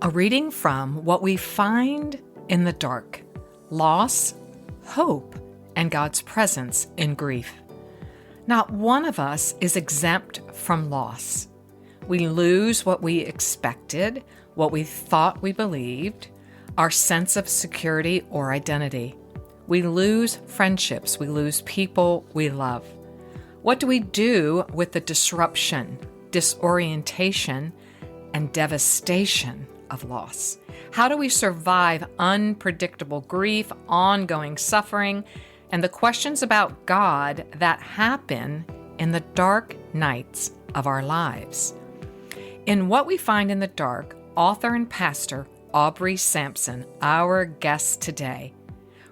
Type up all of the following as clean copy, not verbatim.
A reading from What We Find in the Dark: Loss, Hope, and God's Presence in Grief. Not one of us is exempt from loss. We lose what we expected, what we thought we believed, our sense of security or identity. We lose friendships. We lose people we love. What do we do with the disruption, disorientation, and devastation of loss? How do we survive unpredictable grief, ongoing suffering, and the questions about God that happen in the dark nights of our lives? In What We Find in the Dark, author and pastor Aubrey Sampson, our guest today,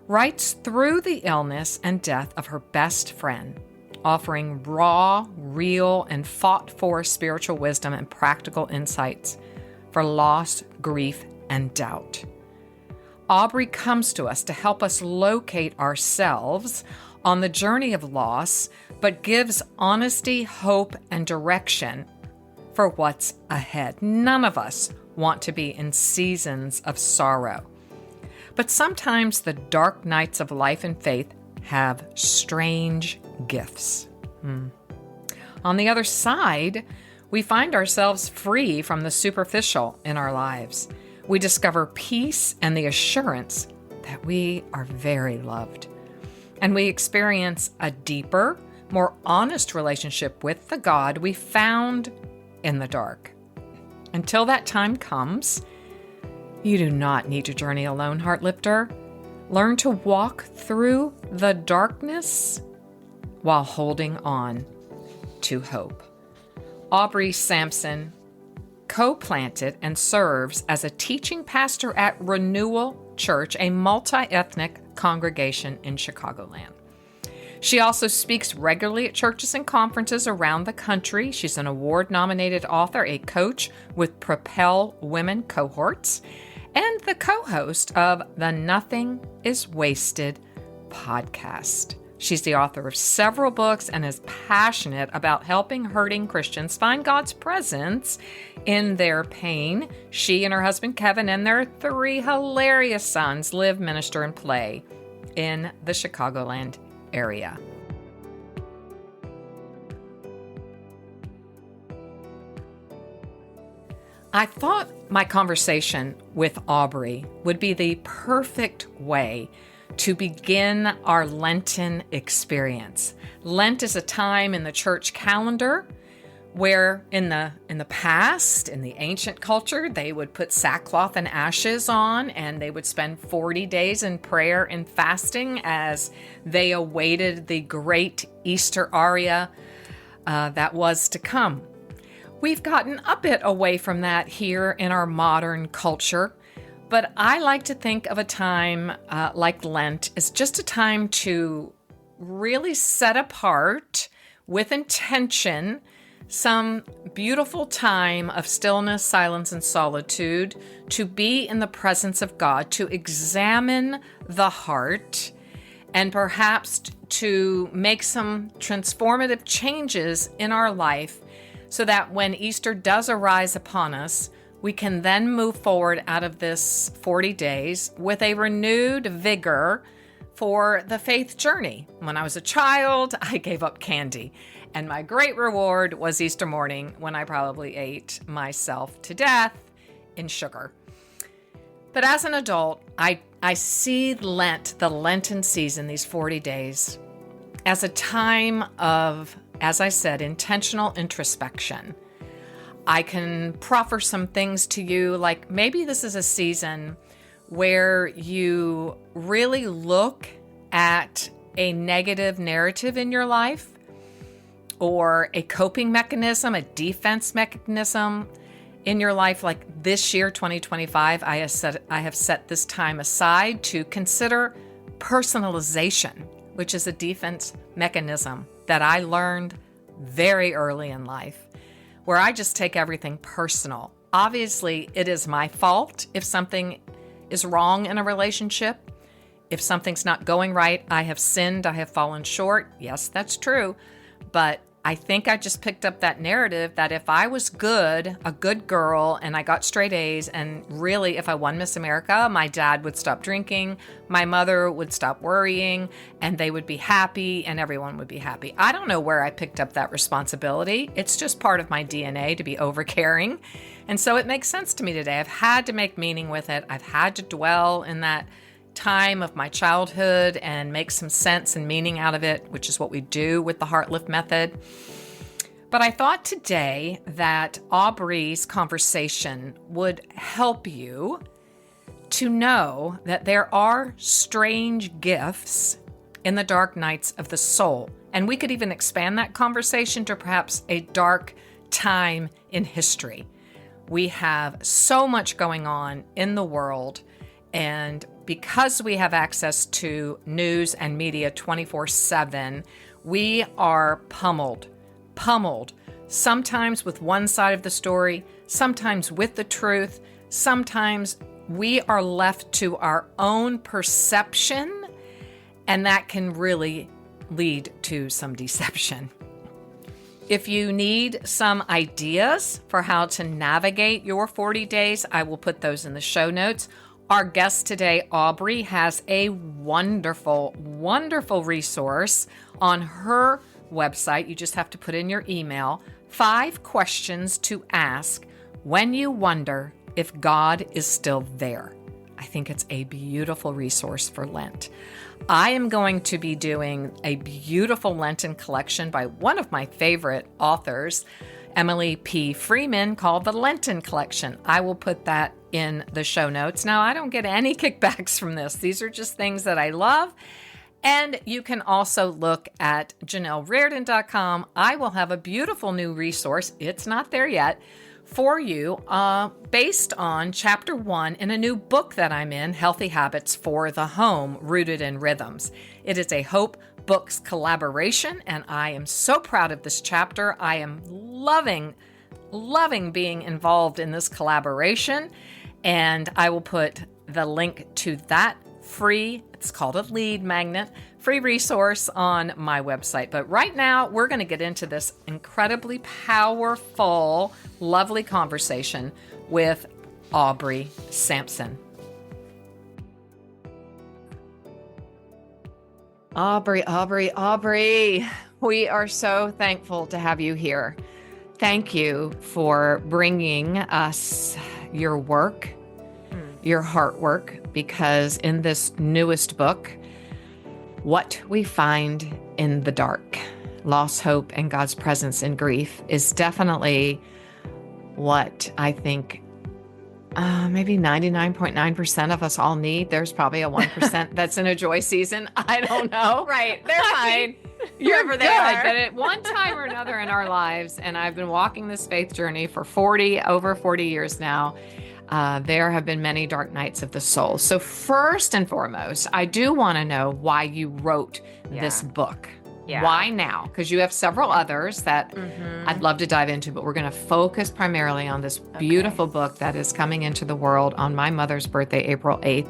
writes through the illness and death of her best friend, offering raw, real, and fought-for spiritual wisdom and practical insights for loss, grief, and doubt. Aubrey comes to us to help us locate ourselves on the journey of loss, but gives honesty, hope, and direction for what's ahead. None of us want to be in seasons of sorrow. But sometimes the dark nights of life and faith have strange gifts. On the other side, we find ourselves free from the superficial in our lives. We discover peace and the assurance that we are very loved. And we experience a deeper, more honest relationship with the God we found in the dark. Until that time comes, you do not need to journey alone, Heartlifter. Learn to walk through the darkness while holding on to hope. Aubrey Sampson co-planted and serves as a teaching pastor at Renewal Church, a multi-ethnic congregation in Chicagoland. She also speaks regularly at churches and conferences around the country. She's an award-nominated author, a coach with Propel Women cohorts, and the co-host of the Nothing is Wasted podcast. She's the author of several books and is passionate about helping hurting Christians find God's presence in their pain. She and her husband Kevin and their 3 hilarious sons live, minister, and play in the Chicagoland area. I thought my conversation with Aubrey would be the perfect way to begin our Lenten experience. Lent is a time in the church calendar where in the past, in the ancient culture, they would put sackcloth and ashes on, and they would spend 40 days in prayer and fasting as they awaited the great Easter aria that was to come. We've gotten a bit away from that here in our modern culture, but I like to think of a time like Lent as just a time to really set apart with intention some beautiful time of stillness, silence, and solitude, to be in the presence of God, to examine the heart, and perhaps to make some transformative changes in our life so that when Easter does arise upon us, we can then move forward out of this 40 days with a renewed vigor for the faith journey. When I was a child, I gave up candy, and my great reward was Easter morning when I probably ate myself to death in sugar. But as an adult, I see Lent, the Lenten season, these 40 days, as a time of, as I said, intentional introspection. I can proffer some things to you, like maybe this is a season where you really look at a negative narrative in your life, or a coping mechanism, a defense mechanism in your life. Like this year, 2025, I have set this time aside to consider personalization, which is a defense mechanism that I learned very early in life, where I just take everything personal. Obviously, it is my fault if something is wrong in a relationship. If something's not going right, I have sinned, I have fallen short. Yes, that's true. But I think I just picked up that narrative that if I was good, a good girl, and I got straight A's, and really if I won Miss America, my dad would stop drinking, my mother would stop worrying, and they would be happy, and everyone would be happy. I don't know where I picked up that responsibility. It's just part of my DNA to be overcaring. And so it makes sense to me today. I've had to make meaning with it. I've had to dwell in that time of my childhood and make some sense and meaning out of it, which is what we do with the Heartlift method. But I thought today that Aubrey's conversation would help you to know that there are strange gifts in the dark nights of the soul. And we could even expand that conversation to perhaps a dark time in history. We have so much going on in the world, and because we have access to news and media 24/7, we are pummeled, sometimes with one side of the story, sometimes with the truth, sometimes we are left to our own perception, and that can really lead to some deception. If you need some ideas for how to navigate your 40 days, I will put those in the show notes. Our guest today, Aubrey, has a wonderful, wonderful resource on her website. You just have to put in your email, 5 questions to ask when you wonder if God is still there. I think it's a beautiful resource for Lent. I am going to be doing a beautiful Lenten collection by one of my favorite authors, Emily P. Freeman, called the Lenten Collection. I will put that in the show notes. Now, I don't get any kickbacks from this. These are just things that I love. And you can also look at JanelleReardon.com. I will have a beautiful new resource. It's not there yet for you, based on chapter 1 in a new book that I'm in, Healthy Habits for the Home, Rooted in Rhythms. It is a Hope Books collaboration, and I am so proud of this chapter. I am loving being involved in this collaboration, and I will put the link to that free, it's called a lead magnet, free resource on my website. But right now, we're going to get into this incredibly powerful, lovely conversation with Aubrey Sampson. Aubrey, we are so thankful to have you here. Thank you for bringing us your work, your heart work, because in this newest book, What We Find in the Dark, Loss, Hope, and God's Presence in Grief, is definitely what I think maybe 99.9% of us all need. There's probably a 1% that's in a joy season. I don't know. Right. They're fine. You're good, but at one time or another in our lives, and I've been walking this faith journey for over 40 years now, there have been many dark nights of the soul. So first and foremost, I do want to know why you wrote this book. Yeah. Why now? Because you have several others that I'd love to dive into, but we're going to focus primarily on this beautiful book that is coming into the world on my mother's birthday, April 8th.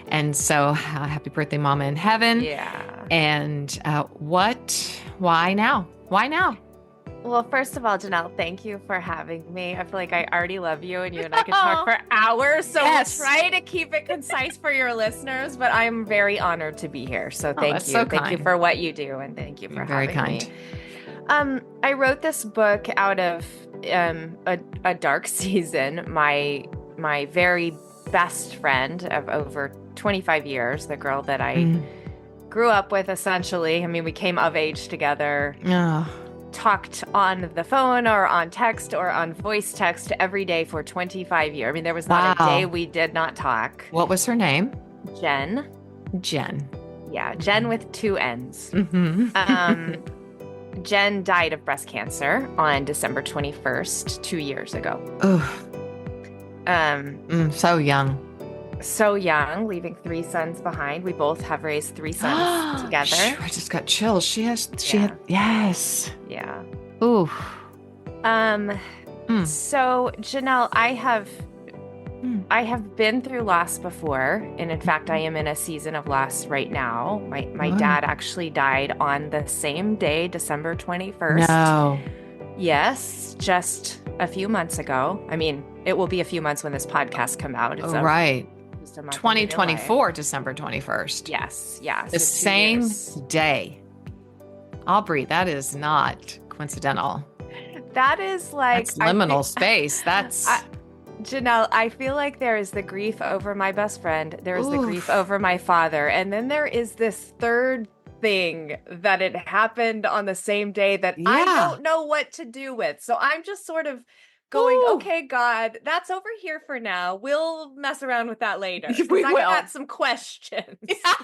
And so happy birthday, Mama in Heaven. Yeah. And why now? Why now? Well, first of all, Janelle, thank you for having me. I feel like I already love you, and you and I could talk for hours. So we'll try to keep it concise for your listeners, but I'm very honored to be here. So thank you. So thank you for what you do, and thank you for You're having me. I wrote this book out of a dark season. My very best friend of over 25 years, the girl that I grew up with, essentially. I mean, we came of age together. Talked on the phone or on text or on voice text every day for 25 years. I mean, there was not a day we did not talk. What was her name? Jen. Yeah, Jen with 2 N's. Jen died of breast cancer on December 21st, 2 years ago. So young. So young, leaving 3 sons behind. We both have raised 3 sons together. I just got chills. She had, yes. Yeah. Ooh. So Janelle, I have Mm. I have been through loss before, and in fact, I am in a season of loss right now. My Oh, dad actually died on the same day, December 21st. no. Yes, just a few months ago. I mean, it will be a few months when this podcast come out. It's Oh, right. just a month into your life. 2024, December 21st. Yes, yeah. The So 2 same years. day. Aubrey, that is not coincidental. That is like That's liminal space. That's Janelle, I feel like there is the grief over my best friend, there is the grief oof. over my father, and then there is this third thing that it happened on the same day that I Yeah. don't know what to do with. So I'm just sort of going, Ooh. okay, God, that's over here for now. We'll mess around with that later. 'Cause We I will. got some questions.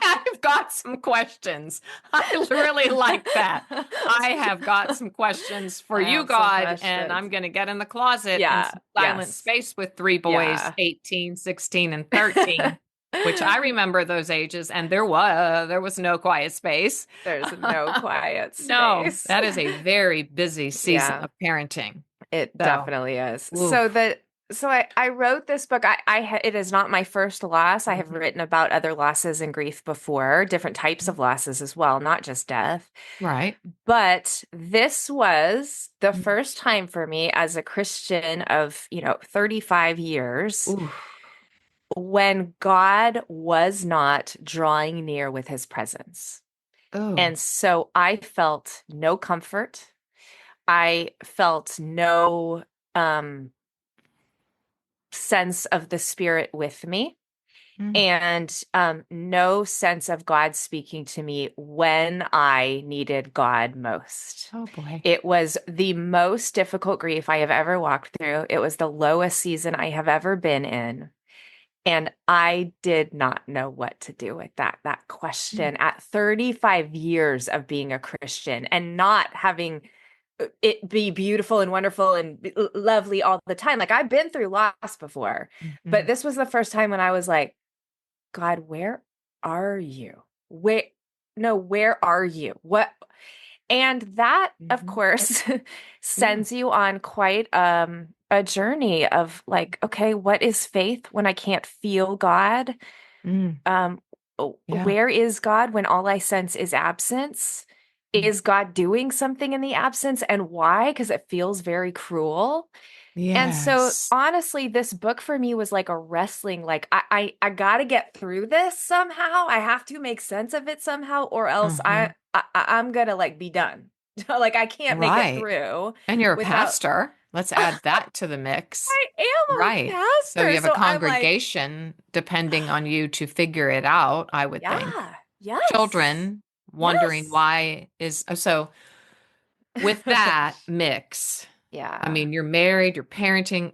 I've got some questions. I really like that. I have got some questions for I you, have some God, and questions. I'm going to get in the closet in Yeah, some silent yes. space with three boys, Yeah. 18, 16, and 13, which I remember those ages, and there was no quiet space. There's no quiet No, space. that is a very busy season Yeah. of parenting. It So, definitely is. oof. So I wrote this book. It is not my first loss. I have Mhm. written about other losses and grief before, different types of losses as well, not just death. Right. But this was the first time for me as a Christian of, 35 years Oof. when God was not drawing near with his presence. Oh. And so I felt no comfort. I felt no um sense of the spirit with me Mm. and no sense of God speaking to me when I needed God most. Oh boy. It was the most difficult grief I have ever walked through. It was the lowest season I have ever been in. And I did not know what to do with that Mm. question at 35 years of being a Christian and not having it be beautiful and wonderful and lovely all the time. Like I've been through loss before, but Mhm. this was the first time when I was like, God, where are you? Where, no, where are you? What? And that, of Mhm. course, Yeah. sends you on quite a journey of like, okay, what is faith when I can't feel God? Mm. Um, Yeah. where is God when all I sense is absence? Mm. Is God doing something in the absence and why? Because it feels very cruel. And so Yes. honestly, this book for me was like a wrestling, like I gotta get through this somehow. I have to make sense of it somehow, or else Uh-huh. I'm gonna like be done. Like I can't make it Right. through And you're a without pastor. Let's add that to the mix. I am a Right. So you pastor. have a So I'm like, congregation depending on you to figure it out, I would think. yeah, yes, Children wondering yes. why is so with that mix. I Yeah. mean, you're married, you're parenting,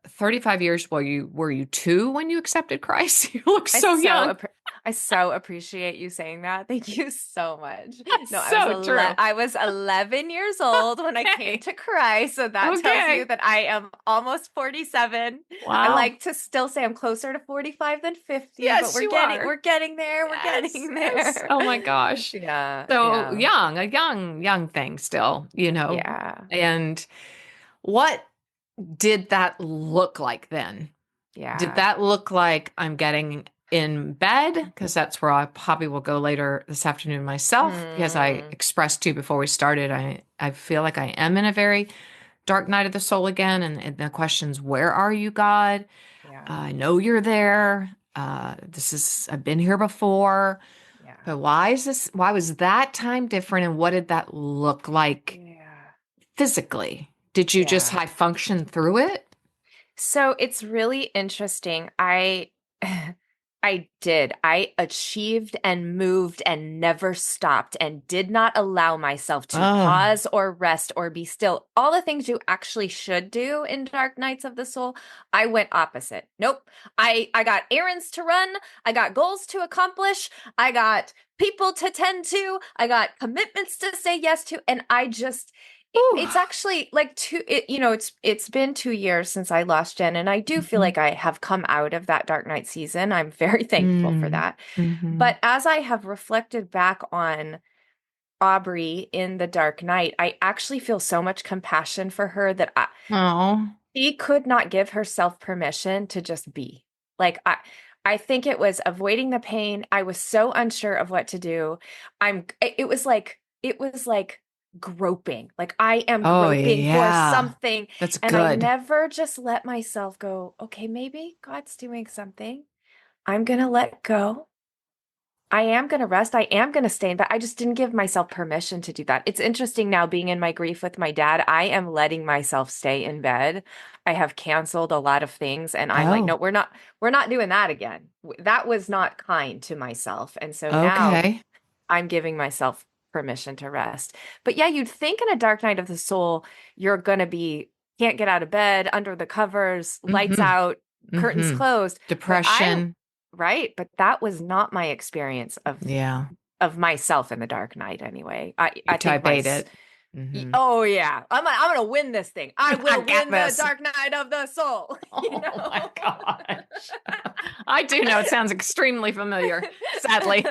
35 years. Were you two when you accepted Christ? You look I so so young. I so appreciate you saying that. Thank you so much. That's No, so true. I was 11 years old when I came Okay. to Christ, so that tells you Okay. that I am almost 47. I Wow. like to still say I'm closer to 45 than 50, but Yes, you are. we're getting there. We're Yes, getting yes. there. Oh my gosh. Yeah, So yeah. young, a young thing still. Yeah. And what did that look like then? Did Yeah. that look like I'm getting in bed? Because that's where I probably will go later this afternoon myself. Because I Mm, expressed to you before we started, I feel like I am in a very dark night of the soul again. And the questions, where are you, God? yeah. I know you're there. I've been here before. Yeah. But why was that time different? And what did that look like Yeah. physically? Did you just Yeah. high function through it? So it's really interesting. I I did. I achieved and moved and never stopped and did not allow myself to Oh, pause or rest or be still. All the things you actually should do in Dark Nights of the Soul, I went opposite. Nope. I got errands to run, I got goals to accomplish, I got people to tend to, I got commitments to say yes to, and I just whew. it's actually like it's been 2 years since I lost Jen, and I do feel Mhm. like I have come out of that Dark Night season. I'm very thankful for Mm. that. Mhm. But as I have reflected back on Aubrey in the Dark Night, I actually feel so much compassion for her that Oh, She could not give herself permission to just be. Like I think it was avoiding the pain. I was so unsure of what to do. It was like groping. Like I am Oh, groping for yeah. something. That's And I good. never just let myself go, okay, maybe God's doing something. I'm gonna let go. I am going to rest. I am going to stay in bed. I just didn't give myself permission to do that. It's interesting now being in my grief with my dad. I am letting myself stay in bed. I have canceled a lot of things and I'm like, no, Oh, we're not doing that again. That was not kind to myself. And so now okay. I'm giving myself permission to rest. But yeah, you'd think in a dark night of the soul, you're going to be can't get out of bed, under the covers, lights Mm-hmm. out, curtains Mm-hmm. closed. But Depression. right, but that was not my experience Yeah. of myself in the dark night anyway. I You think type 8 it. Mm-hmm. oh yeah, I'm gonna win this thing. I I will got win the this. dark night of the soul. You Oh my know. gosh. I do know it sounds extremely familiar, sadly.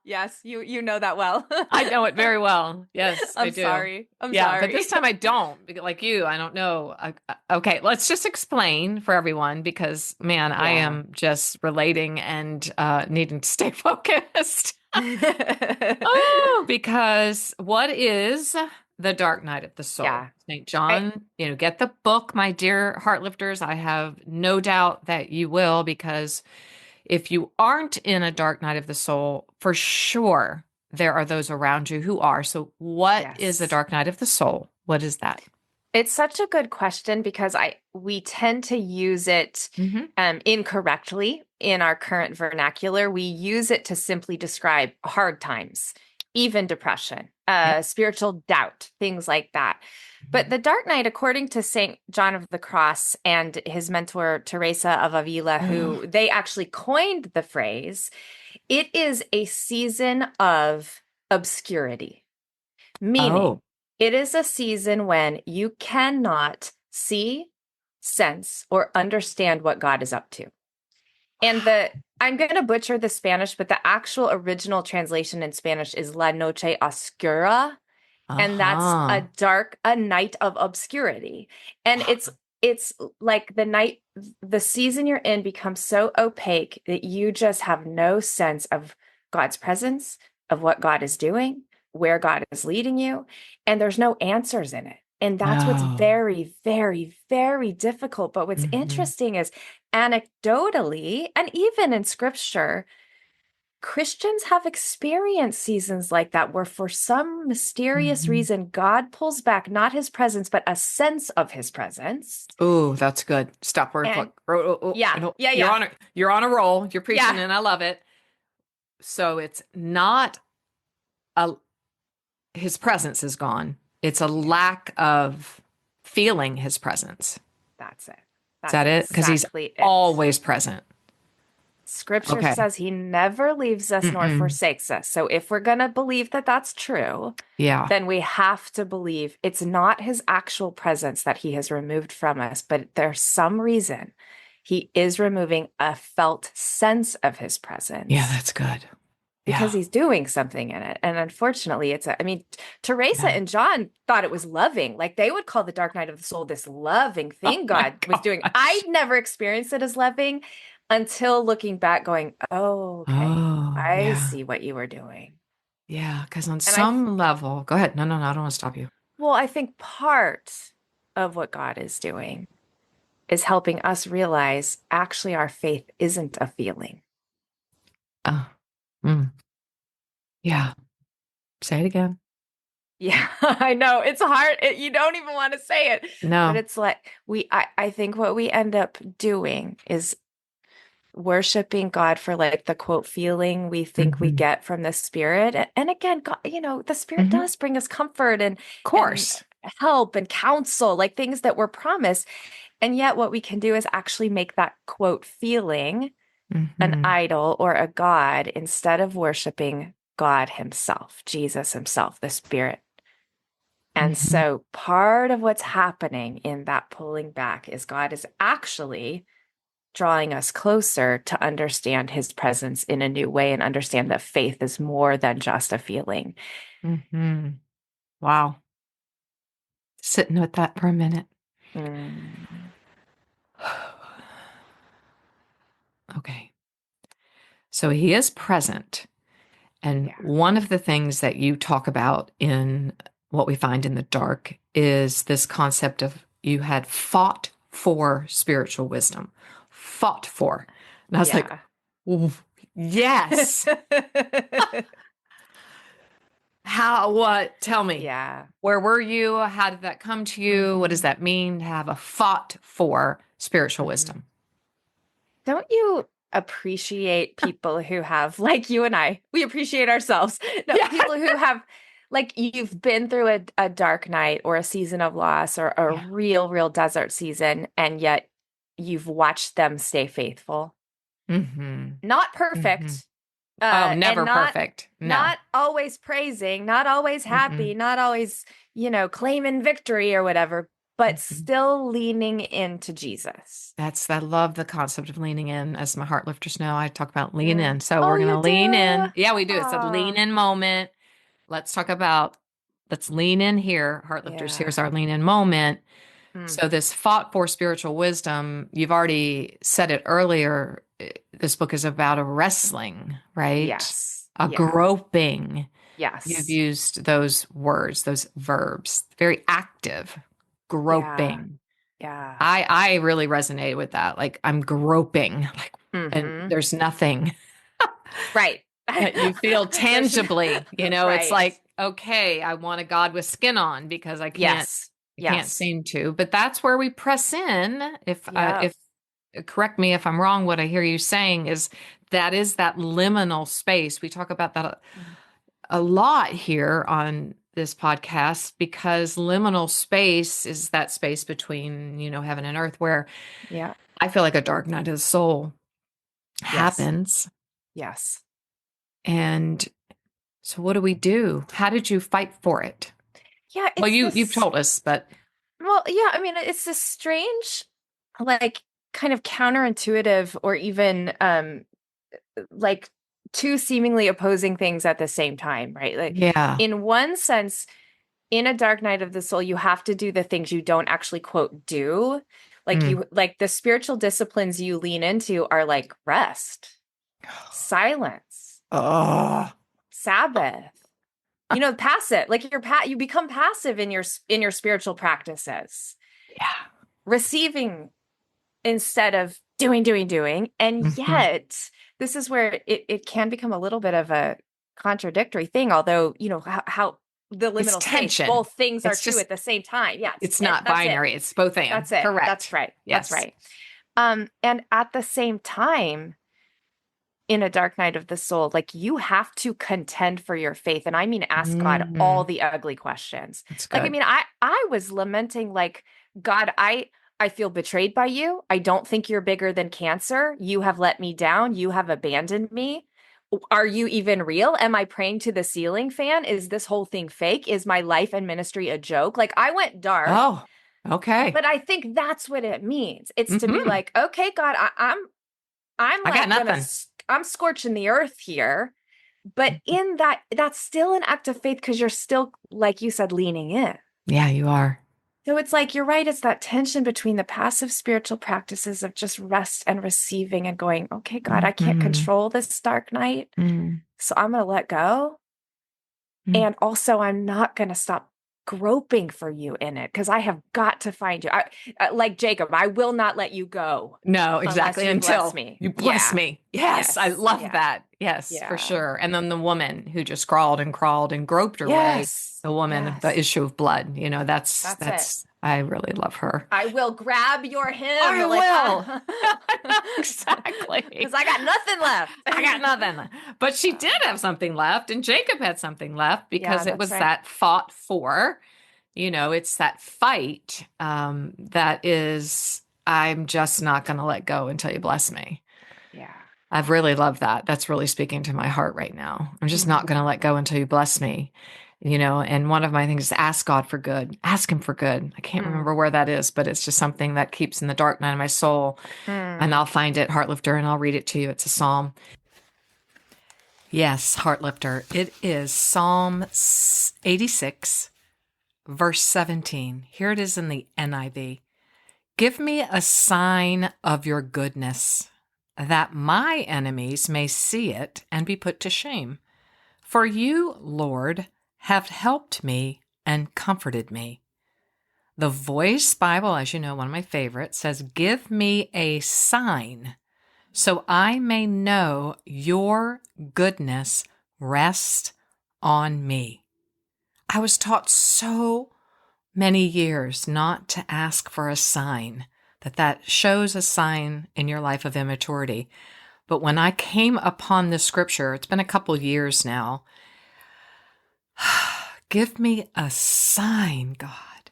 Yes, you know that well. I know it very well. Yes, I I'm do. sorry. I'm Yeah, but sorry. this time I don't. Like you, I don't know. Okay, let's just explain for everyone because, man, I Yeah. am just relating and needing to stay focused. Oh, because what is the Dark Night of the Soul? Yeah. St. I John, get the book, my dear Heartlifters. I have no doubt that you will, because if you aren't in a dark night of the soul, for sure there are those around you who are. So, what is the yes. dark night of the soul? What is that? It's such a good question because we tend to use it Hmm. incorrectly in our current vernacular. We use it to simply describe hard times, even depression, Yep. spiritual doubt, things like that. But Mhm. the Dark Night, according to Saint John of the Cross and his mentor Teresa of Avila, Oh, who they actually coined the phrase, it is a season of obscurity. Meaning, oh, it is a season when you cannot see, sense, or understand what God is up to. And I'm going to butcher the Spanish, but the actual original translation in Spanish is La Noche Oscura, and that's uh-huh. a night of obscurity. And it's like the season you're in becomes so opaque that you just have no sense of God's presence, of what God is doing, where God is leading you, and there's no answers in it. And that's what's No. very, very, very difficult. But what's Hmm. interesting is anecdotally, and even in scripture, Christians have experienced seasons like that where, for some mysterious Hmm. reason, God pulls back not his presence, but a sense of his presence. Oh, that's good. Stop word. And Look. Oh, yeah, no, yeah, yeah, you're on a roll. You're preaching, yeah, and I love it. So it's not a his presence is gone. It's a yeah, lack of feeling his presence. that's it. Is That's that it? Because he's exactly it. always present. Scripture Okay. says he never leaves us nor Mm-mm. forsakes us. So if we're going to believe that that's true, Yeah. then we have to believe it's not his actual presence that he has removed from us, but there's some reason he is removing a felt sense of his Yeah, presence that's good. because Yeah. he's doing something in it. And unfortunately, I mean, Teresa Yeah. and John thought it was loving. Like they would call the dark night of the soul this loving Oh thing my God was doing. gosh. I never experienced it as loving until looking back, going, oh, okay, Oh, I yeah. see what you were doing. Yeah. Because on And I some level, go ahead. No, no, no. I don't want to stop you. Well, I think part of what God is doing is helping us realize actually our faith isn't a feeling. Uh, mm, yeah. Say it again. Yeah, I know it's hard. You don't even want to say it, but No. it's like I think what we end up doing is worshiping God for like the quote feeling we think we Hmm. get from the Spirit. And again, God, the Spirit Hmm. does bring us comfort Of and course. help and counsel, like things that we're promised. And yet what we can do is actually make that quote feeling an Hmm. idol or a god instead of worshiping God himself, Jesus himself, the Spirit. And Hmm. so part of what's happening in that pulling back is God is actually drawing us closer to understand his presence in a new way and understand that faith is more than just a feeling. Hmm. Wow. Sitting with that for a minute. Mm. Okay. So he is present. And Yeah. one of the things that you talk about in what we find in the dark is this concept of you had fought for spiritual wisdom. Fought for. And I was like, Yeah. "Ooh, yes. How, what? Tell me. Yeah. Where were you? How did that come to you? What does that mean to have a fought for spiritual Mhm. wisdom?" Don't you appreciate people who have, like you and I, we appreciate ourselves. No, Yeah. people who have, like, you've been through a dark night or a season of loss or a Yeah. real desert season, and yet you've watched them stay faithful. Mm-hmm. Not Mm-hmm. perfect, Oh, and never not perfect. No. not always praising, not always Mm-mm. happy, not always, claiming victory or whatever, but Mm-mm. still leaning into Jesus. I love the concept of leaning in. As my Heartlifters know, I talk about lean Mm. in. So Oh, we're going you to lean do? in. Yeah, we do. It's a lean Oh, in moment. Let's talk about, let's lean in here. Heartlifters, yeah. here's our lean in moment. Mm. So this fought for spiritual wisdom, you've already said it earlier. This book is about a wrestling, right? Yes. A Yeah. groping. You've Yes. used those words, those verbs, very active, Yeah. groping. Yeah. I really resonate with that. Like I'm groping, like, and Mm-hmm. there's nothing Right. that you feel There's tangibly. It's right. like, okay, I want a God with skin on because Yes. I can't Yes. seem to. But that's where we press in. Yeah. If correct me if I'm wrong, what I hear you saying is that liminal space. We talk about that a lot here on this podcast because liminal space is that space between, heaven and earth where Yeah. I feel like a dark night of the soul Yes. happens. Yes. And so what do we do? How did you fight for it? Yeah, Well, it's you've this told us, but well, yeah, I mean, it's this strange, like, kind of counterintuitive or even like two seemingly opposing things at the same time, right? Like yeah. in one sense, in a dark night of the soul, you have to do the things you don't actually quote do. Mm. Like the spiritual disciplines you lean into are like rest, silence, Oh, Sabbath. Passive. Like you become passive in your spiritual practices, yeah. receiving instead of doing. And Hmm. yet, this is where it can become a little bit of a contradictory thing, although, how the It's liminal space, tension. both things are It's true just, at the same time. Yes, it's not that's it. binary. It's both and. That's it. That's Correct. right. That's Yes. right. And at the same time, in a dark night of the soul, like you have to contend for your faith. And I mean, ask God all Mm, the ugly questions. that's Like, I good. mean, I was lamenting, like, God, I feel betrayed by you. I don't think you're bigger than cancer. You have let me down. You have abandoned me. Are you even real? Am I praying to the ceiling fan? Is this whole thing fake? Is my life and ministry a joke? Like I went dark, Oh, okay. but I think that's what it means. It's to be Hmm. like, okay, God, I'm I got like nothing. I'm scorching the earth here. But in that, that's still an act of faith because you're still, like you said, leaning in. Yeah, you are. So it's like, you're right. It's that tension between the passive spiritual practices of just rest and receiving and going, okay, God, I can't Hmm. control this dark night. Mm, So I'm going to let go. mm. And also, I'm not going to stop groping for you in it because I have got to find you. Like Jacob, I will not let you go No, unless exactly. you bless Until me. you bless Yeah. me. Yes, I Yes. love Yeah. that. Yes, for Yeah. sure. And then the woman who just crawled and groped her way, Yes. the woman, the Yes. issue of blood, That's it. I really love her. I will grab your hem. I Like, will. Exactly. because I got nothing I got left. nothing. But she did have something left, and Jacob had something left Yeah, because it that's was right. that fought for. It's that fight that is, I'm just not going to let go until you bless me. Yeah. I've really loved that. That's really speaking to my heart right now. I'm just not going to Mhm. let go until you bless me. And one of my things is ask God for good. Ask him for good. I can't Mm. remember where that is, but it's just something that keeps in the dark night of my soul. And Mm. I'll find it, Heartlifter, and I'll read it to you. It's a psalm. Yes, Heartlifter. It is Psalm 86, verse 17. Here it is in the NIV. Give me a sign of your goodness, that my enemies may see it and be put to shame. For you, Lord, have helped me and comforted me. The Voice Bible, as you know, one of my favorites, says, "Give me a sign so I may know your goodness rests on me." I was taught so many years not to ask for a sign, that shows a sign in your life of immaturity. But when I came upon this scripture, it's been a couple years now, give me a sign, God,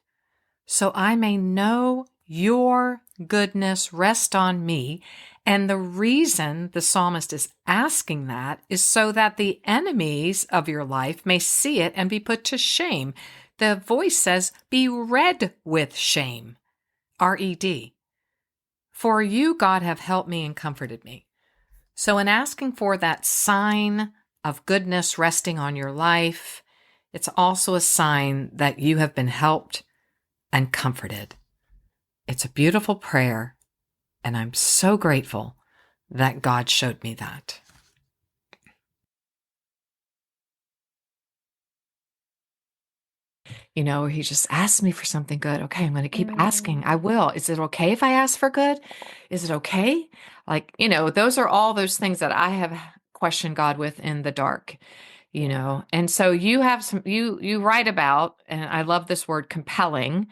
so I may know your goodness rest on me. And the reason the psalmist is asking that is so that the enemies of your life may see it and be put to shame. The Voice says, be red with shame, R-E-D. For you, God, have helped me and comforted me. So in asking for that sign of goodness resting on your life, it's also a sign that you have been helped and comforted. It's a beautiful prayer, and I'm so grateful that God showed me that. He just asked me for something good. Okay, I'm going to keep asking. I will. Is it okay if I ask for good? Is it okay? Those are all those things that I have questioned God with in the dark. And so you have you write about, and I love this word, compelling,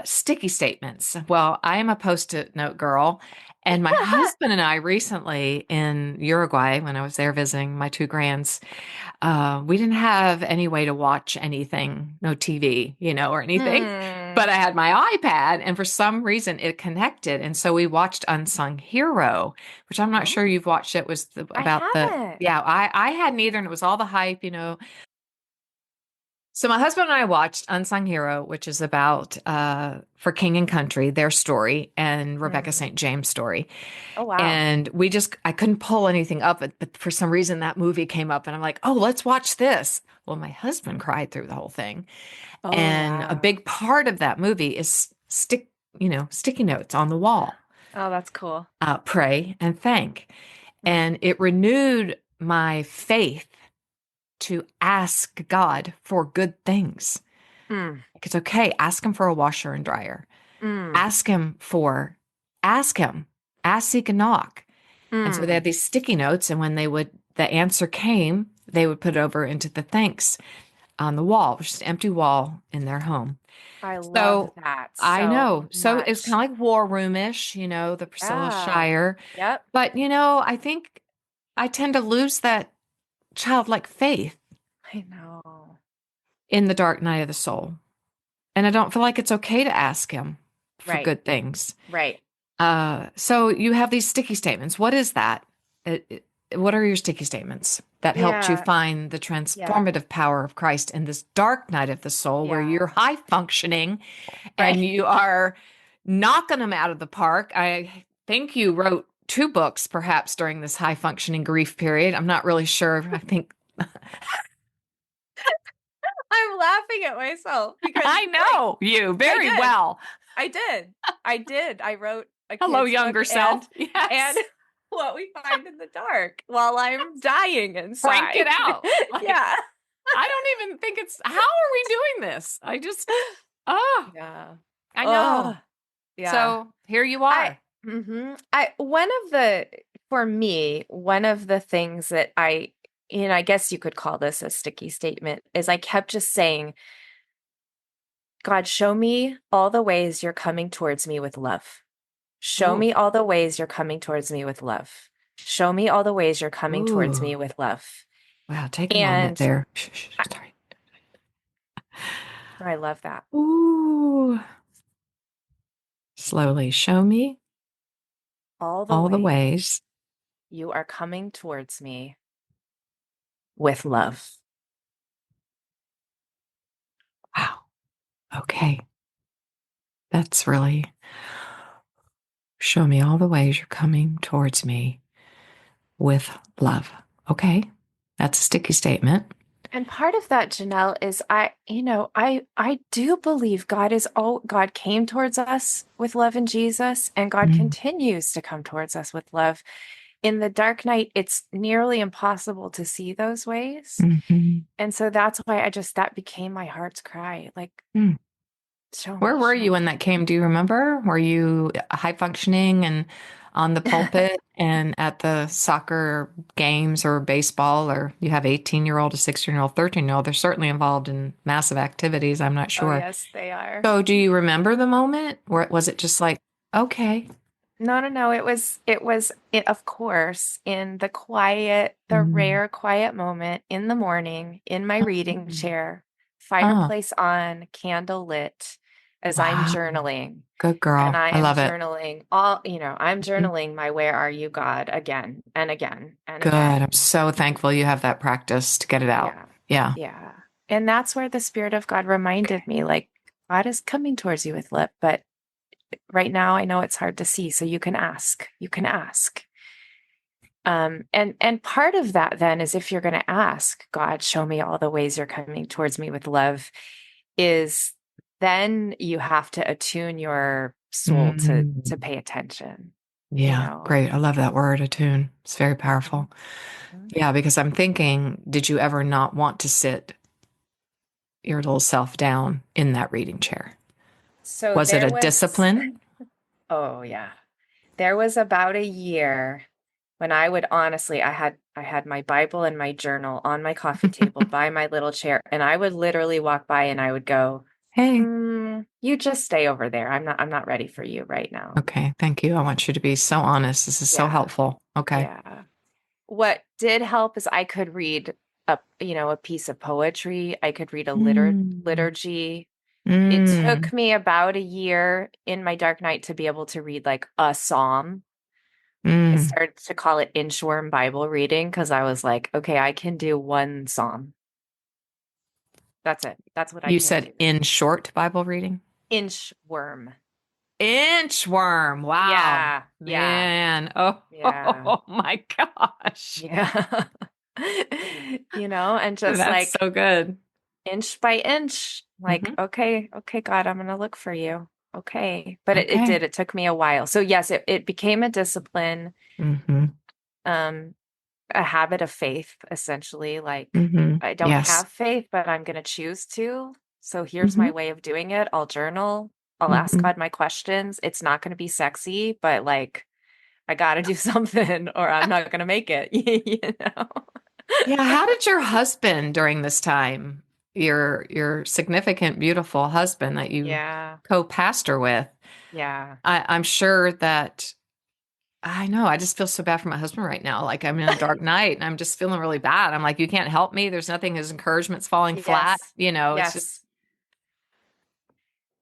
sticky statements. Well, I am a Post-it note girl, and my husband and I recently in Uruguay, when I was there visiting my two grands, we didn't have any way to watch anything, no TV, or anything, but I had my iPad, and for some reason it connected. And so we watched Unsung Hero, which I'm not sure you've watched. It was I hadn't either. And it was all the hype, So my husband and I watched Unsung Hero, which is about, for King and Country, their story, and Rebecca St. James' story. Oh, wow. And I couldn't pull anything up, but for some reason that movie came up and I'm like, oh, let's watch this. Well, my husband cried through the whole thing. Oh, and wow. A big part of that movie is sticky notes on the wall. Oh, that's cool. Pray and thank. And it renewed my faith to ask God for good things. It's okay. Ask him for a washer and dryer. Ask him, seek, and knock. And so they had these sticky notes, and when the answer came, they would put it over into the thanks on the wall, which is an empty wall in their home. I love that. I know. So much. it's kind of like war roomish, the Priscilla Shire. Yep. But, I think I tend to lose that childlike faith. I know. In the dark night of the soul. And I don't feel like it's okay to ask him for good things. Right. So you have these sticky statements. What is that? What are your sticky statements that helped you find the transformative power of Christ in this dark night of the soul where you're high functioning and you are knocking them out of the park? I think you wrote 2 books perhaps during this high functioning grief period. I'm not really sure. I think I'm laughing at myself because I know you very well. I did. I wrote a Hello, younger self. Yes. And what we find in the dark while I'm dying inside. Frank it out. Yeah. I don't even think how are we doing this? I just, yeah. I know. Yeah. So here you are. For me, one of the things that I guess you could call this a sticky statement, is I kept just saying, God, show me all the ways you're coming towards me with love. Show me all the ways you're coming towards me with love. Show me all the ways you're coming towards me with love. Wow, take a moment there. Sorry. I love that. Ooh. Slowly, show me all the ways you are coming towards me with love. Wow. Okay. That's really, show me all the ways you're coming towards me with love. Okay. That's a sticky statement. And part of that, Janelle, is I do believe God came towards us with love in Jesus, and God Mm, continues to come towards us with love. In the dark night, it's nearly impossible to see those ways. mhm, And so that's why that became my heart's cry. Like, mm. Where were show you when me. that came? Do you remember? Were you high functioning and on the pulpit and at the soccer games or baseball, or you have 18-year-old, a 16-year-old, 13-year-old? They're certainly involved in massive activities. I'm not Oh, sure. yes, they are. So do you remember the moment, or was it just like, okay? No, no, no. Of course, in the Mm. rare quiet moment in the morning in my reading Mm. chair, Oh, fireplace on, candle lit, as I'm wow. journaling. Good And girl. I I am love it. journaling I'm Mhm. journaling my Where Are You, God again and again and Good. I'm again. so thankful you have that practice to get it out. Yeah. Yeah. Yeah. And that's where the Spirit of God reminded me, like, God is coming towards you with lip, but right now I know it's hard to see. So you can ask. You can ask. And part of that then is, if you're going to ask God, show me all the ways you're coming towards me with love, is then you have to attune your soul to Mm. pay attention, you Yeah. know. Great. I love that word, attune. It's very Mhm. powerful. Mhm. Yeah, because I'm thinking, did you ever not want to sit your little self down in that reading chair? So Was it there a was, discipline? oh yeah, there was about a year when I would honestly, I had my Bible and my journal on my coffee table by my little chair, and I would literally walk by and I would go, Hey. you just stay over there. I'm not ready for you right now. Okay. Thank you. I want you to be so honest. This is so Yeah. helpful. Okay. Yeah. What did help is I could read a piece of poetry. I could read a Mm. liturgy. It Mm. took me about a year in my dark night to be able to read like a psalm. I Mm. started to call it inchworm Bible reading because I was like, okay, I can do one psalm. That's it. That's what I You can said do. in short Bible reading? Inchworm. Inchworm. Wow. Yeah. Yeah. Man. Oh, Yeah. oh my gosh. Yeah. And just That's like so good. inch by inch, like, Hmm. okay, okay, God, I'm gonna look for you. Okay. But it Okay. did. It took me a while. So yes, it became a discipline, Hmm. um, a habit of faith, essentially. Like, Hmm. I don't Yes. have faith, but I'm gonna choose to. So here's Hmm. my way of doing it. I'll journal. I'll ask Hmm. God my questions. It's not gonna be sexy, but like I gotta do something or I'm not gonna make it, you know? Yeah. How did your husband during this time, your significant, beautiful husband that you Yeah. co-pastor with? Yeah. I'm sure that I know. I just feel so bad for my husband right now. Like I'm in a dark night and I'm just feeling really bad. I'm like, you can't help me. There's nothing. His encouragement's falling flat. Yes. It's just,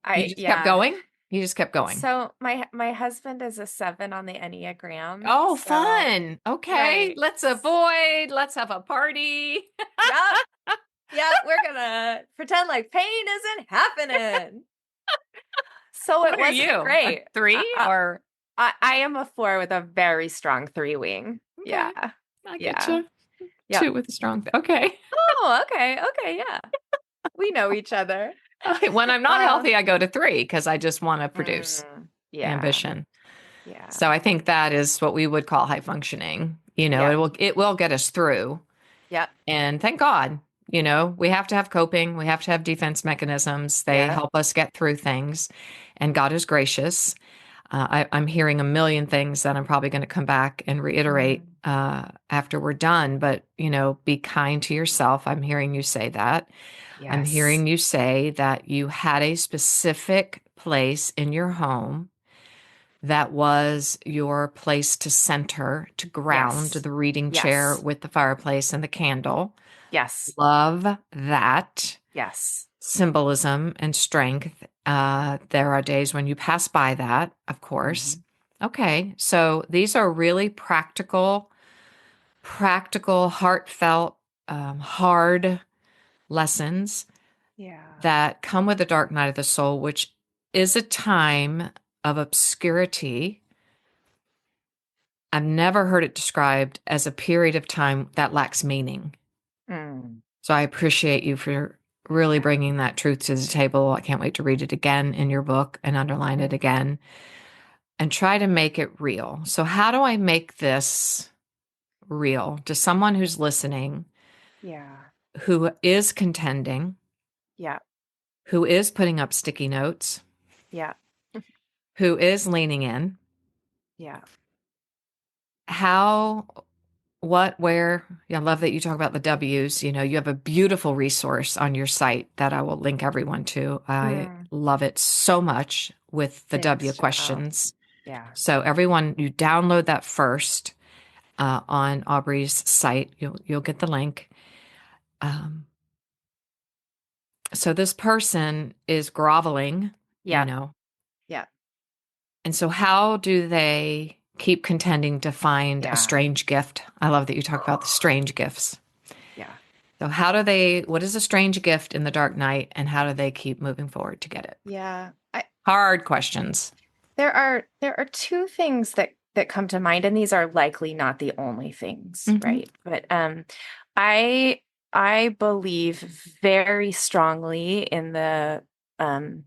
Yes. you just kept Yeah. going. You just kept going. So my husband is a 7 on the Enneagram. Oh, So, fun. Okay. right. Let's avoid. Let's have a party. Yep. Yep. We're gonna pretend like pain isn't happening. So it What are wasn't you? A great. three or? I am a 4 with a very strong 3 wing. Okay. Yeah. I get Yeah. you. Yep. Two with a strong. Okay. Oh, okay. Okay. Yeah. We know each other. When I'm not Uh, healthy, I go to three because I just want to produce yeah. ambition. Yeah. So I think that is what we would call high functioning. Yeah. It will get us through. Yep. And thank God, we have to have coping. We have to have defense mechanisms. They Yep. help us get through things. And God is gracious. I'm hearing a million things that I'm probably going to come back and reiterate Mm. after we're done. But, be kind to yourself. I'm hearing you say that. I'm Yes. hearing you say that you had a specific place in your home that was your place to center, to ground Yes. the reading chair Yes. with the fireplace and the candle. Yes. Love that Yes. symbolism and strength. There are days when you pass by that, of course. Mhm. Okay, so these are really practical, heartfelt, hard lessons Yeah. that come with the dark night of the soul, which is a time of obscurity. I've never heard it described as a period of time that lacks meaning. Mm. So I appreciate you for really Yeah. bringing that truth to the table. I can't wait to read it again in your book and underline it Mm. again and try to make it real. So, how do I make this real to someone who's listening, Yeah. who is contending, Yeah. who is putting up sticky notes, Yeah. who is leaning in? Yeah. How, what, where? Yeah, I love that you talk about the W's. You know, you have a beautiful resource on your site that I will link everyone to. I Mm. love it so much with the W Thanks, Joe. questions. Yeah. So everyone, you download that first on Aubrey's site. You'll get the link. Um, so this person is groveling, you Yeah. know, Yeah. and so how do they keep contending to find a Yeah. strange gift? I love that you talk about the strange gifts. Yeah. So what is a strange gift in the dark night, and how do they keep moving forward to get it? Yeah. Hard questions. There are two things that come to mind, and these are likely not the only things, Hmm. right? But I I believe very strongly in um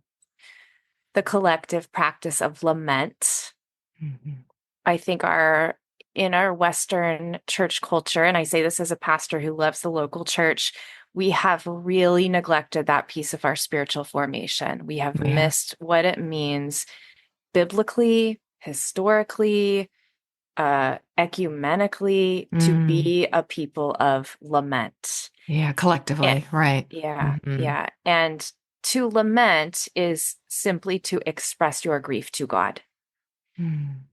the collective practice of lament. Hmm. I think our in our Western church culture, and I say this as a pastor who loves the local church, we have really neglected that piece of our spiritual formation. We have We have. missed what it means biblically, historically, ecumenically to Mm. be a people of lament. Yeah, And, collectively, right. yeah, Hmm. yeah. And to lament is simply to express your grief to God. Mm.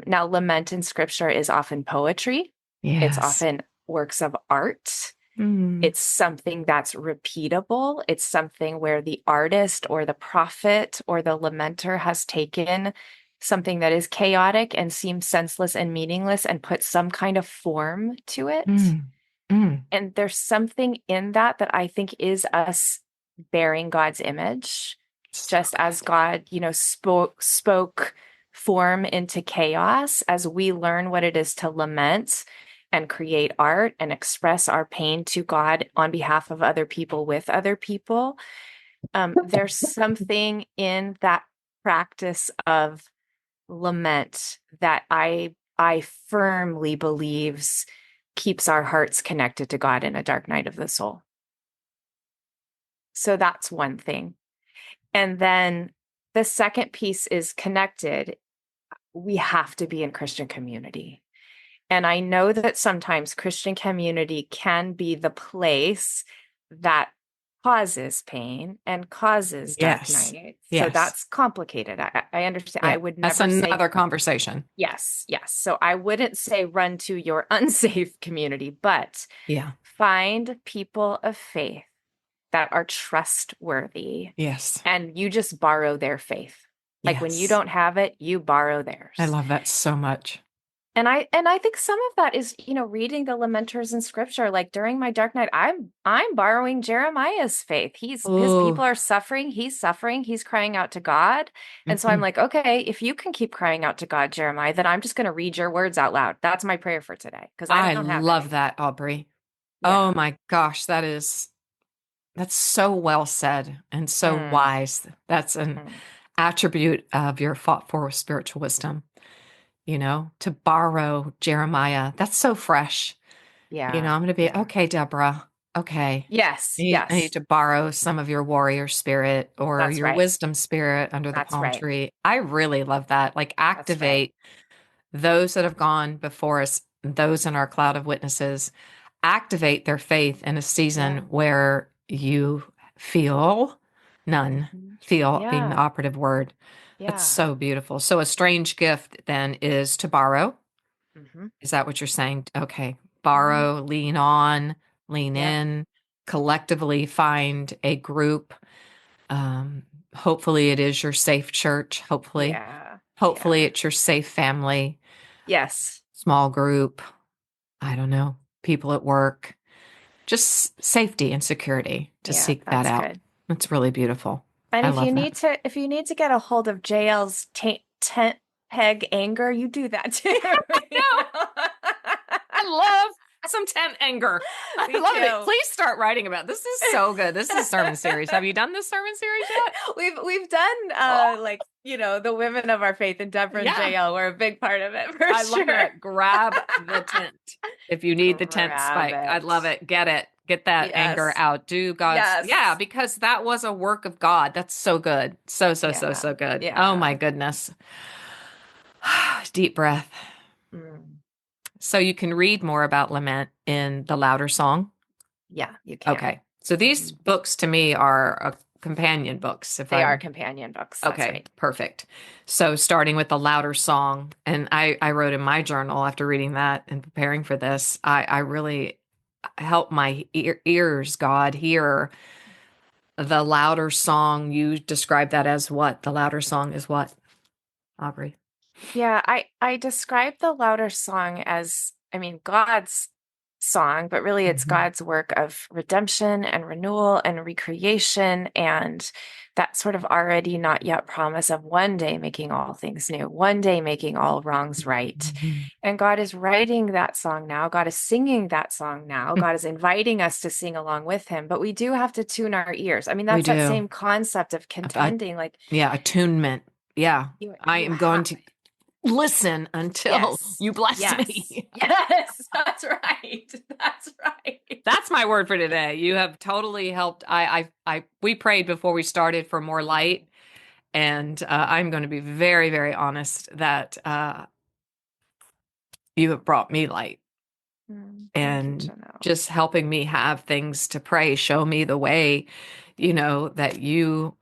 Now, lament in scripture is often poetry, it's Yes. often works of art. Mm. It's something that's repeatable. It's something where the artist or the prophet or the lamenter has taken something that is chaotic and seems senseless and meaningless and put some kind of form to it. Mm. Mm. And there's something in that that I think is us bearing God's image, So just as good. God, spoke form into chaos, as we learn what it is to lament and create art and express our pain to God on behalf of other people with other people. There's something in that practice of lament that I firmly believes keeps our hearts connected to God in a dark night of the soul. So that's one thing. And then the second piece is connected. We have to be in Christian community. And I know that sometimes Christian community can be the place that causes pain and causes dark Yes. nights. So Yes. that's complicated. I understand. Yeah. I would That's never say another conversation. yes, yes. So I wouldn't say run to your unsafe community, but Yeah. find people of faith that are trustworthy Yes. and you just borrow their faith. Like when you Yes. don't have it, you borrow I theirs. love that so much. And I think some of that is, reading the lamenters in scripture. Like during my dark night, I'm borrowing Jeremiah's faith. His people Oh, are suffering, he's crying out to God. And so I'm like, okay, if you can keep crying out to God, Jeremiah, then I'm just going to read your words out loud. That's my prayer for today because I I don't have love any. that, Aubrey. Oh Yeah. my gosh, that's so well said and so Mm, wise. That's an mm. attribute of your fought for spiritual wisdom, to borrow Jeremiah. That's so fresh. Yeah. I'm going to be, Yeah. okay, Deborah. Okay. Yes. I need Yes. to borrow some of your warrior spirit or That's your right. wisdom spirit under the That's palm right. tree. I really love that. Like That's right. activate those that have gone before us, those in our cloud of witnesses, activate their faith in a season Yeah. where you feel none, Hmm. feel being the Yeah. operative word. That's Yeah. so beautiful. So a strange gift then is to borrow. Hmm. Is that what you're saying? Okay. Hmm. Borrow, lean on, lean Yep. in, collectively find a group. Um, Hopefully it is your safe church. Hopefully. Yeah. Hopefully Yeah. it's your safe family, Yes. small group. I don't know, people at work, just safety and security to Yeah, seek that that's out. good. It's really beautiful. And I love that. if you need to get a hold of JL's tent peg anger, you do that too. You No, know? I love Some tent anger. I Me love too. it. Please start writing about it. This is so good. This is a sermon series. Have you done this sermon series yet? We've done like, the women of our faith in Deborah and JL were a big part of it for I sure. love it. Grab the tent if you need the tent Grab spike. it. I love it. Get it. Get that anger out. Do God's because that was a work of God. That's so good. So good. Yeah. Oh my goodness. Deep breath. So you can read more about lament in The Louder Song. Yeah, you can. Okay. So these books to me are companion books. They are companion books. That's okay, right. Perfect. So starting with The Louder Song, and I wrote in my journal after reading that and preparing for this, I really helped my ears, God, hear the louder song. You describe that as what? The louder song is what, Aubrey? Yeah, I describe the louder song as, God's song, but really it's God's work of redemption and renewal and recreation, and that sort of already not yet promise of one day making all things new, one day making all wrongs right. And God is writing that song now. God is singing that song now. God is inviting us to sing along with him, but we do have to tune our ears. That's that same concept of contending, attunement. Yeah. I am going to listen until you bless me. Yes, that's right. That's right. That's my word for today. You have totally helped. We prayed before we started for more light, and I'm going to be very, very honest that you have brought me light, and just helping me have things to pray, show me the way, that you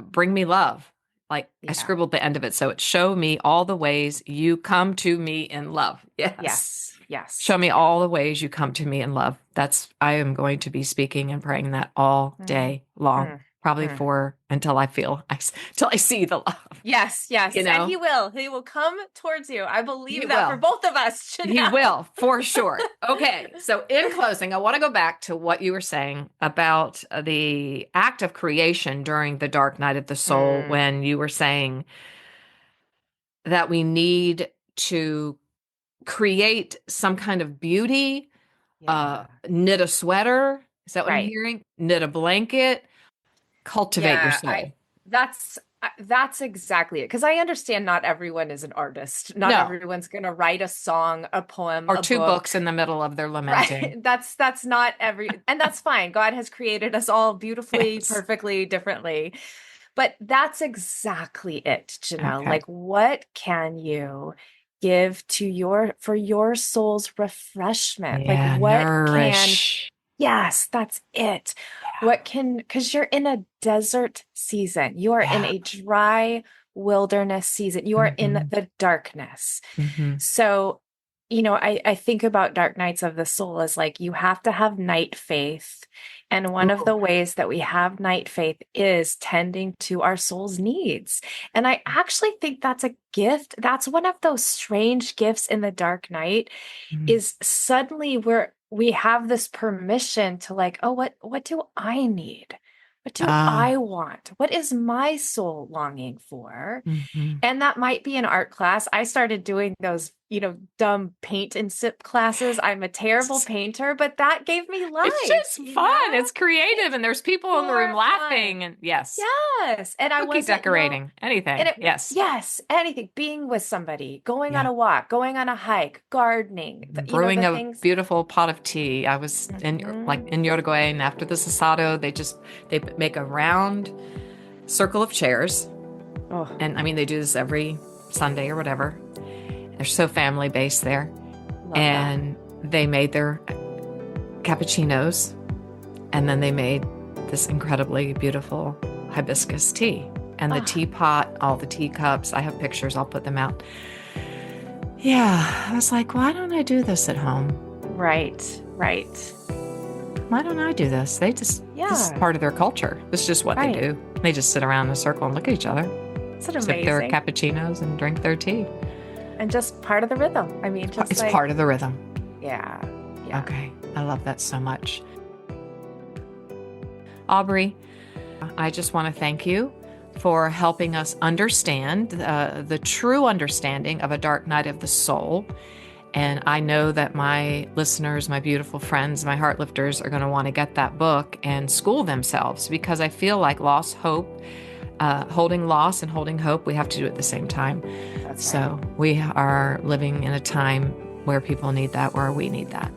bring me love. I scribbled the end of it. So it show me all the ways you come to me in love. Yes. Show me all the ways you come to me in love. I am going to be speaking and praying that all day long, probably until I see the love. Yes. And he will come towards you. I believe that for both of us. He will, for sure. Okay. So in closing, I want to go back to what you were saying about the act of creation during the dark night of the soul, when you were saying that we need to create some kind of beauty, knit a sweater. Is that what I'm hearing? Knit a blanket, cultivate your soul. That's exactly it. Because I understand not everyone is an artist. Not everyone's going to write a song, a poem, or two books in the middle of their lamenting. Right. That's not and that's fine. God has created us all beautifully, perfectly, differently. But that's exactly it, Janelle. Okay. Like, what can you give for your soul's refreshment? Yeah, like, what nourish. Yes, that's it. Because you're in a desert season. You are in a dry wilderness season. You are in the darkness. So, I think about dark nights of the soul as like, you have to have night faith. And one of the ways that we have night faith is tending to our soul's needs. And I actually think that's a gift. That's one of those strange gifts in the dark night, is suddenly we have this permission to like, oh, what do I need? What do I want? What is my soul longing for? And that might be an art class. I started doing those, dumb paint and sip classes. I'm a terrible painter, but that gave me life. It's just fun. It's creative, and there's people in the room laughing. And yes. And I was decorating, anything. Yes, anything. Being with somebody, going on a walk, going on a hike, gardening, brewing a beautiful pot of tea. I was in Uruguay, and after the asado, they make a round circle of chairs. And they do this every Sunday or whatever. They're so family based there. And they made their cappuccinos, and then they made this incredibly beautiful hibiscus tea. And the teapot, all the teacups, I have pictures, I'll put them out. Yeah, I was like, why don't I do this at home? Right. Why don't I do this? This is part of their culture. It's just what they do. They just sit around in a circle and look at each other. Sip their cappuccinos and drink their tea. And just part of the rhythm. It's part of the rhythm. Yeah. Okay. I love that so much. Aubrey, I just want to thank you for helping us understand the true understanding of a dark night of the soul, And I know that my listeners, my beautiful friends, my Heartlifters are going to want to get that book and school themselves, because I feel like loss, hope, holding loss and holding hope, we have to do it at the same time. That's so we are living in a time where people need that, where we need that.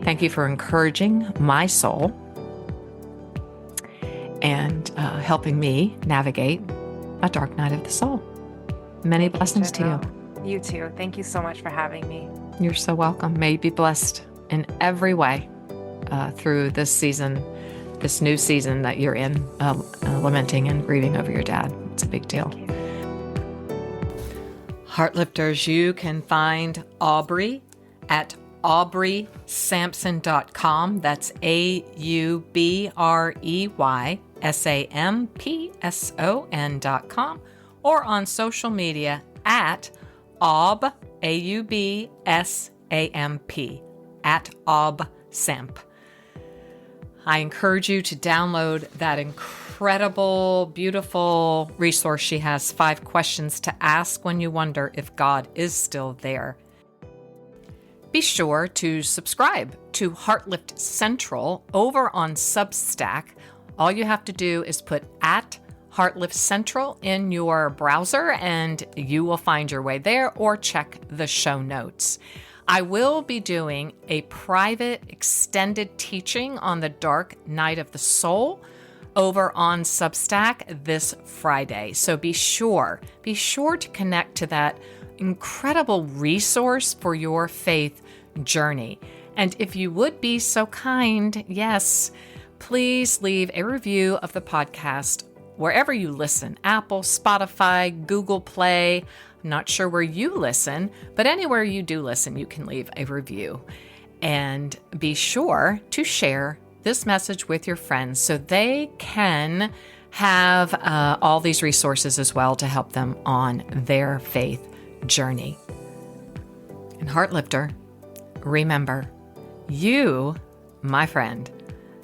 Thank you for encouraging my soul and helping me navigate a dark night of the soul. Many blessings to you. You too. Thank you so much for having me. You're so welcome. May you be blessed in every way through this season, this new season that you're in, lamenting and grieving over your dad. It's a big deal. Heartlifters, you can find Aubrey at AubreySampson.com. That's AubreySampson.com, or on social media at Aub, AUBSAMP, at AubSamp. I encourage you to download that incredible, beautiful resource she has, 5 questions to ask when you wonder if God is still there. Be sure to subscribe to Heartlift Central over on Substack. All you have to do is put at Heartlift Central in your browser and you will find your way there, or check the show notes. I will be doing a private extended teaching on the dark night of the soul over on Substack this Friday. So be sure to connect to that incredible resource for your faith journey. And if you would be so kind, yes, please leave a review of the podcast wherever you listen, Apple, Spotify, Google Play. I'm not sure where you listen, but anywhere you do listen, you can leave a review. And be sure to share this message with your friends so they can have all these resources as well to help them on their faith journey. And Heartlifter, remember, you, my friend,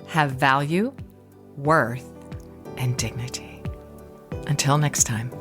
have value, worth, and dignity. Until next time.